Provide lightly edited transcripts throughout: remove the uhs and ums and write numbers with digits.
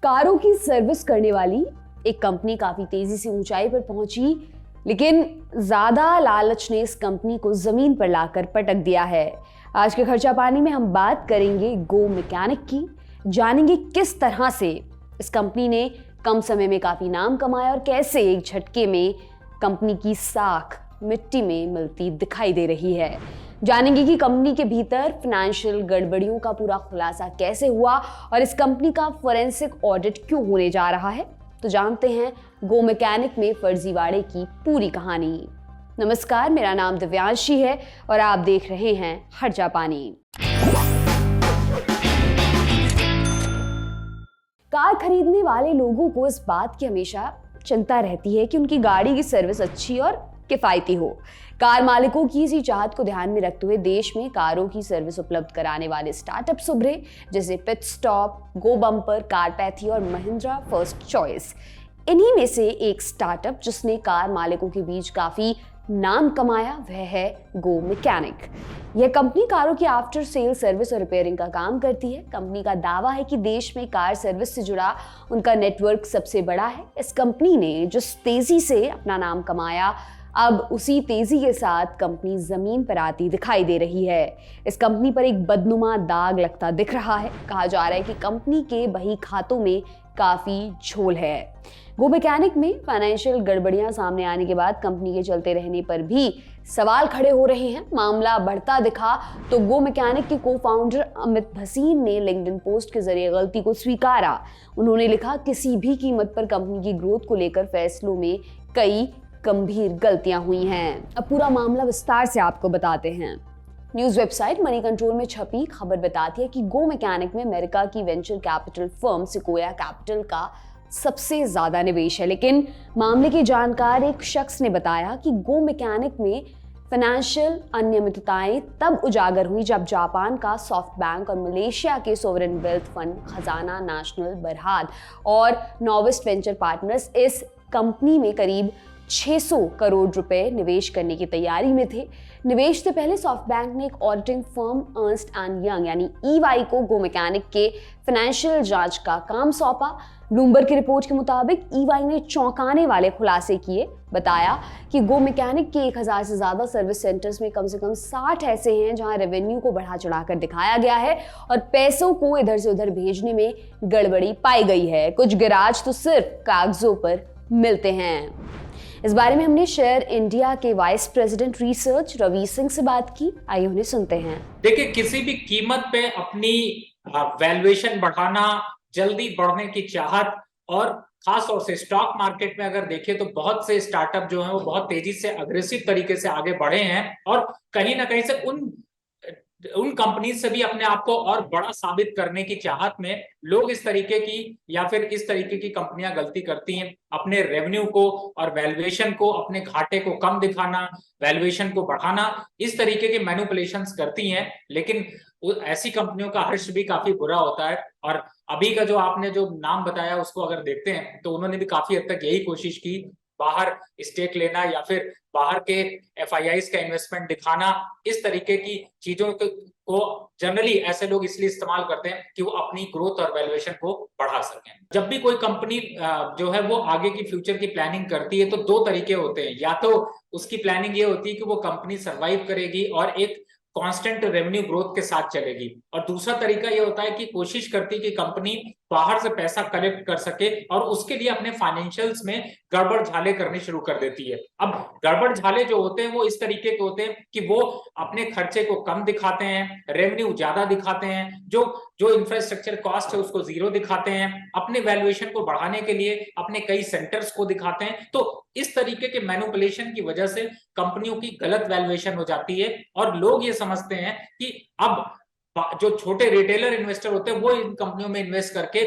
कारों की सर्विस करने वाली एक कंपनी काफी तेजी से ऊंचाई पर पहुंची, लेकिन ज्यादा लालच ने इस कंपनी को जमीन पर लाकर पटक दिया है। आज के खर्चा पानी में हम बात करेंगे गो मैकेनिक की, जानेंगे किस तरह से इस कंपनी ने कम समय में काफी नाम कमाया और कैसे एक झटके में कंपनी की साख मिट्टी में मिलती दिखाई दे रही है। जानेंगे कि कंपनी के भीतर फाइनेंशियल गड़बड़ियों का पूरा खुलासा कैसे हुआ और इस कंपनी का फोरेंसिक ऑडिट क्यों होने जा रहा है। तो जानते हैं गो मैकेनिक में फर्जीवाड़े की पूरी कहानी। नमस्कार, मेरा नाम दिव्यांशी है और आप देख रहे हैं खर्चा पानी। कार खरीदने वाले लोगों को इस बात की हमेशा चिंता रहती है कि उनकी गाड़ी की सर्विस अच्छी और किफायती हो। कार मालिकों की इसी चाहत को ध्यान में रखते हुए देश में कारों की सर्विस उपलब्ध कराने वाले स्टार्टअप्स उभरे, जैसे पिट स्टॉप, गो बम्पर, कारपैथी और महिंद्रा फर्स्ट चॉइस। इन्हीं में से एक स्टार्टअप जिसने कार मालिकों के बीच काफी नाम कमाया वह है गो मैकेनिक। यह कंपनी कारों की आफ्टर सेल सर्विस और रिपेयरिंग का काम करती है। कंपनी का दावा है कि देश में कार सर्विस से जुड़ा उनका नेटवर्क सबसे बड़ा है। इस कंपनी ने जिस तेजी से अपना नाम कमाया, अब उसी तेजी के साथ कंपनी जमीन पर आती दिखाई दे रही है। इस कंपनी पर एक बदनुमा दाग लगता दिख रहा है। कहा जा रहा है कि कंपनी के बही खातों में काफी झोल है। गो मैकेनिक में फाइनेंशियल गड़बड़ियां सामने आने के बाद कंपनी के चलते रहने पर भी सवाल खड़े हो रहे हैं। मामला बढ़ता दिखा तो गो मैकेनिक के को फाउंडर अमित भसीन ने लिंक्डइन पोस्ट के जरिए गलती को स्वीकारा। उन्होंने लिखा, किसी भी कीमत पर कंपनी की ग्रोथ को लेकर फैसलों में कई गंभीर गलतियां हुई हैं। अब पूरा मामला विस्तार से आपको बताते हैं। न्यूज वेबसाइट मनी कंट्रोल में छपी खबर बताती है कि गो मैकेनिक में अमेरिका की वेंचर कैपिटल फर्म सिक्वोया कैपिटल का सबसे ज्यादा निवेश है। लेकिन मामले की जानकार एक शख्स ने बताया कि गो मैकेनिक में फाइनेंशियल अनियमितताएं तब उजागर हुई जब जापान का सॉफ्ट बैंक और मलेशिया के सोवरेन वेल्थ फंड खजाना नेशनल बरहाद और नोवेस्ट वेंचर पार्टनर्स इस कंपनी में करीब 600 करोड़ रुपए निवेश करने की तैयारी में थे। निवेश से पहले सॉफ्ट बैंक ने एक auditing firm Ernst and young यानी EY को गो मैकेनिक के फाइनेंशियल जांच का काम सौंपा। ब्लूमबर्ग की रिपोर्ट के मुताबिक EY ने चौंकाने वाले खुलासे किए। बताया कि गो मैकेनिक के 1000 से ज्यादा सर्विस सेंटर्स में कम से कम 60 ऐसे हैं जहां रेवेन्यू को बढ़ा चढ़ाकर दिखाया गया है और पैसों को इधर से उधर भेजने में गड़बड़ी पाई गई है। कुछ गैराज तो सिर्फ कागजों पर मिलते हैं। इस बारे में हमने शेयर इंडिया के vice president research Ravi Singh से बात की। आइए उन्हें सुनते हैं। देखिए, किसी भी कीमत पे अपनी वैल्यूएशन बढ़ाना, जल्दी बढ़ने की चाहत, और खास तौर से स्टॉक मार्केट में अगर देखें तो बहुत से स्टार्टअप जो हैं वो बहुत तेजी से अग्रेसिव तरीके से आगे बढ़े हैं और कहीं ना कहीं से उन कंपनी से भी अपने आप को और बड़ा साबित करने की चाहत में लोग इस तरीके की या फिर इस तरीके की कंपनियां गलती करती हैं। अपने रेवेन्यू को और वैल्यूएशन को, अपने घाटे को कम दिखाना, वैल्यूएशन को बढ़ाना, इस तरीके के मैनिपुलेशंस करती हैं। लेकिन ऐसी कंपनियों का हर्ष भी काफी बुरा होता है। और अभी का जो आपने जो नाम बताया उसको अगर देखते हैं तो उन्होंने भी काफी हद तक यही कोशिश की, बाहर स्टेक लेना या फिर बाहर के FIIs का इन्वेस्टमेंट दिखाना। इस तरीके की चीजों को जनरली ऐसे लोग इसलिए इस्तेमाल करते हैं कि वो अपनी ग्रोथ और वैल्यूएशन को बढ़ा सकें। जब भी कोई कंपनी जो है वो आगे की फ्यूचर की प्लानिंग करती है तो दो तरीके होते हैं। या तो उसकी प्लानिंग ये होती है कि वो कंपनी सर्वाइव करेगी और एक कांस्टेंट रेवेन्यू ग्रोथ के साथ चलेगी, और दूसरा तरीका ये होता है कि कोशिश करती है कि कंपनी बाहर से पैसा कलेक्ट कर सके और उसके लिए अपने फाइनेंशियल्स में गड़बड़ झाले करनी शुरू कर देती है। अब गड़बड़ झाले जो होते हैं वो इस तरीके के होते हैं कि वो अपने खर्चे को कम दिखाते हैं, रेवेन्यू ज्यादा दिखाते हैं, जो इंफ्रास्ट्रक्चर कॉस्ट है उसको जीरो दिखाते हैं, अपने वैल्यूएशन को बढ़ाने के लिए अपने कई सेंटर्स को दिखाते हैं। तो इस तरीके के मैनिपुलेशन की वजह से कंपनियों की गलत वैल्यूएशन हो जाती है और लोग ये समझते हैं कि अब जो छोटे रिटेलर इन्वेस्टर होते हैं वो इन कंपनियों में इन्वेस्ट करके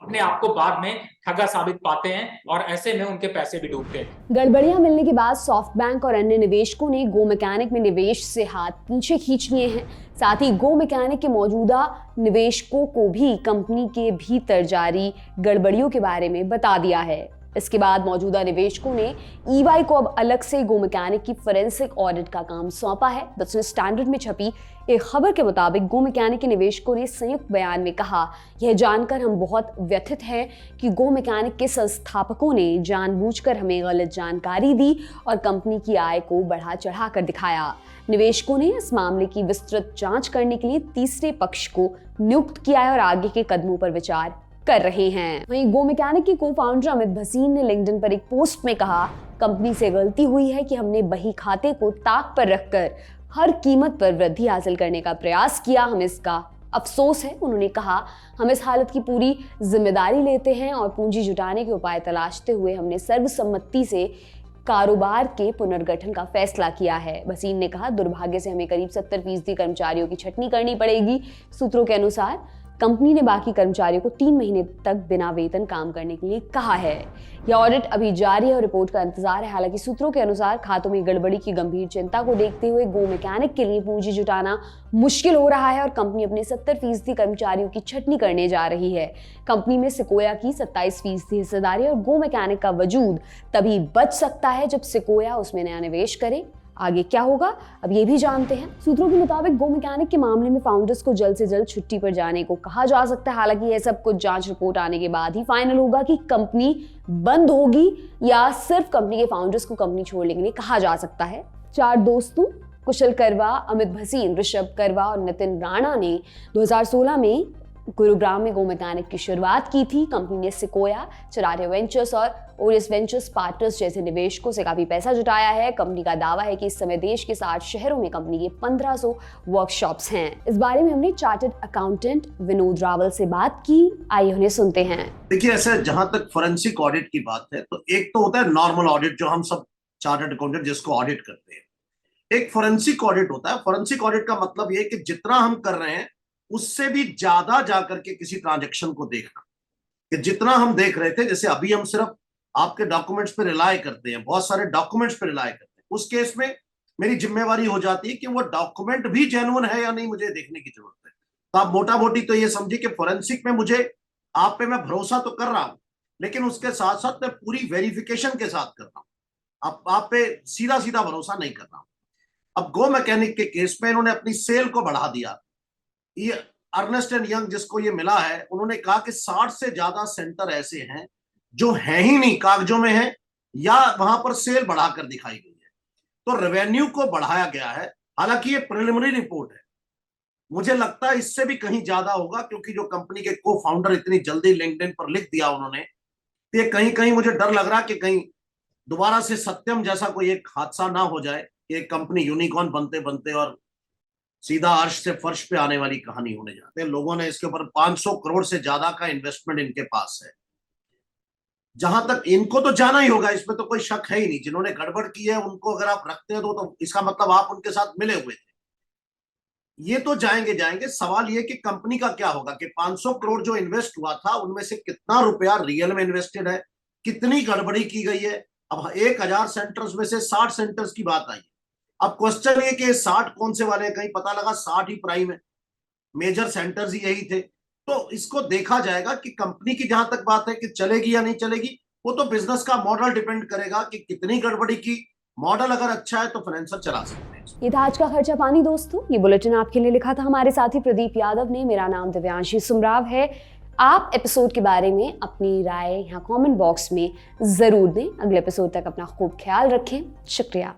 अपने आप को बाद में ठगा साबित पाते हैं और ऐसे में उनके पैसे भी डूबते हैं। गड़बड़ियां मिलने के बाद सॉफ्ट बैंक और अन्य निवेशकों ने गो मैकेनिक में निवेश से हाथ पीछे खींच लिए हैं। साथ ही गो मैकेनिक के मौजूदा निवेशकों को भी कंपनी के भीतर जारी गड़बड़ियों के बारे में बता दिया है। इसके बाद मौजूदा निवेशकों ने EY को अब अलग से गो मैकेनिक की फोरेंसिक ऑडिट का काम सौंपा है। बिजनेस स्टैंडर्ड में छपी एक खबर के मुताबिक गो मैकेनिक के निवेशकों ने संयुक्त बयान में कहा, यह जानकर हम बहुत व्यथित हैं कि गो मैकेनिक के संस्थापकों ने जानबूझकर हमें गलत जानकारी दी और कंपनी की आय को बढ़ा चढ़ा कर दिखाया। निवेशकों ने इस मामले की विस्तृत जांच करने के लिए तीसरे पक्ष को नियुक्त किया है और आगे के कदमों पर विचार कर रहे हैं। वहीं गो मैकेनिक के को-फाउंडर अमित भसीन ने लिंक्डइन पर एक पोस्ट में कहा, कंपनी से गलती हुई है कि हमने बही खाते को ताक पर रखकर हर कीमत पर वृद्धि हासिल करने का प्रयास किया, हमें इसका अफसोस है। उन्होंने कहा, हम इस हालत की पूरी जिम्मेदारी लेते हैं और पूंजी जुटाने के उपाय तलाशते हुए हमने सर्वसम्मति से कारोबार के पुनर्गठन का फैसला किया है। भसीन ने कहा, दुर्भाग्य से हमें करीब 70% कर्मचारियों की छटनी करनी पड़ेगी। सूत्रों के अनुसार कंपनी ने बाकी कर्मचारियों को 3 महीने तक बिना वेतन काम करने के लिए कहा है। यह ऑडिट अभी जारी है और रिपोर्ट का इंतजार है। हालांकि सूत्रों के अनुसार खातों में गड़बड़ी की गंभीर चिंता को देखते हुए गो मैकेनिक के लिए पूंजी जुटाना मुश्किल हो रहा है और कंपनी अपने 70% कर्मचारियों की छटनी करने जा रही है। कंपनी में सिकोया की 27% हिस्सेदारी और गो मैकेनिक का वजूद तभी बच सकता है जब सिकोया उसमें नया निवेश करे। आगे क्या होगा, अब ये भी जानते हैं। सूत्रों के मुताबिक गो मैकेनिक के मामले में फाउंडर्स को जल्द से जल्द छुट्टी पर जाने को कहा जा सकता है। हालांकि यह सब कुछ जांच रिपोर्ट आने के बाद ही फाइनल होगा कि कंपनी बंद होगी या सिर्फ कंपनी के फाउंडर्स को कंपनी छोड़ने के लिए कहा जा सकता है। 4 दोस्तों कुशल करवा, अमित भसीन, ऋषभ करवा और नितिन राणा ने 2016 में गुरुग्राम में गो मैकेनिक की शुरुआत की थी। कंपनी ने सिकोया, चरारिया वेंचर्स और ओरियस वेंचर्स पार्टनर्स जैसे निवेशकों से काफी पैसा जुटाया है। कंपनी का दावा है कि इस समय देश के 60 शहरों में कंपनी के 1500 वर्कशॉप्स हैं। इस बारे में हमने चार्टर्ड अकाउंटेंट विनोद रावल से बात की, आइए उन्हें सुनते हैं। देखिए, ऐसे जहां तक फोरेंसिक ऑडिट की बात है तो एक तो होता है नॉर्मल ऑडिट जो हम सब चार्टर्ड अकाउंटेंट जिसको ऑडिट करते हैं। एक फोरेंसिक ऑडिट होता है। फोरेंसिक ऑडिट का मतलब ये कि जितना हम कर रहे हैं उससे भी ज्यादा जाकर के किसी ट्रांजैक्शन को देखना, कि जितना हम देख रहे थे, जैसे अभी हम सिर्फ आपके डॉक्यूमेंट्स पे रिलाय करते हैं, बहुत सारे डॉक्यूमेंट्स पे रिलाय करते हैं, उस केस में मेरी जिम्मेवारी हो जाती है कि वो डॉक्यूमेंट भी जेन्युइन है या नहीं, मुझे देखने की जरूरत है। तो आप मोटा मोटी तो ये समझिए कि फोरेंसिक में मुझे आप पे मैं भरोसा तो कर रहा हूं, लेकिन उसके साथ साथ मैं पूरी वेरिफिकेशन के साथ कर रहा हूं। आप पे सीधा सीधा भरोसा नहीं कर रहा हूं। अब गो मैकेनिक के केस में इन्होंने अपनी सेल को बढ़ा दिया। ये अर्नेस्ट एंड यंग जिसको ये मिला है, उन्होंने कहा कि 60 से ज्यादा सेंटर ऐसे हैं जो है ही नहीं, कागजों में है या वहां पर सेल बढ़ाकर दिखाई गई है। तो रेवेन्यू को बढ़ाया गया है। हालांकि ये प्रिलिमिनरी रिपोर्ट है, मुझे लगता है इससे भी कहीं ज्यादा होगा, क्योंकि जो कंपनी के को फाउंडर इतनी जल्दी लिंक्डइन पर लिख दिया उन्होंने, तो ये कहीं कहीं मुझे डर लग रहा कि कहीं दोबारा से सत्यम जैसा कोई एक हादसा ना हो जाए कि एक कंपनी यूनिकॉर्न बनते बनते और सीधा अर्श से फर्श पे आने वाली कहानी होने जाते हैं। लोगों ने इसके ऊपर 500 करोड़ से ज्यादा का इन्वेस्टमेंट इनके पास है। जहां तक इनको तो जाना ही होगा, इसमें तो कोई शक है ही नहीं। जिन्होंने गड़बड़ की है उनको अगर आप रखते हैं तो इसका मतलब आप उनके साथ मिले हुए थे। ये तो जाएंगे। सवाल ये कि कंपनी का क्या होगा कि 500 करोड़ जो इन्वेस्ट हुआ था उनमें से कितना रुपया रियल में इन्वेस्टेड है, कितनी गड़बड़ी की गई है। अब 1000 सेंटर्स में से 60 सेंटर्स की बात आई। अब क्वेश्चन ये कि 60 कौन से वाले, कहीं पता लगा 60 ही प्राइम है, मेजर सेंटर्स ही यही थे। तो इसको देखा जाएगा कि कंपनी की जहां तक बात है कि चलेगी या नहीं चलेगी, वो तो बिजनेस का मॉडल डिपेंड करेगा कि कितनी गड़बड़ी की। मॉडल अगर अच्छा है तो फाइनेंशियल चला सकते हैं। ये था आज का खर्चा पानी दोस्तों। ये बुलेटिन आपके लिए लिखा था हमारे साथी प्रदीप यादव ने। मेरा नाम दिव्यांशी सुमराव है। आप एपिसोड के बारे में अपनी राय यहाँ कमेंट बॉक्स में जरूर दें। अगले एपिसोड तक अपना खूब ख्याल रखें। शुक्रिया।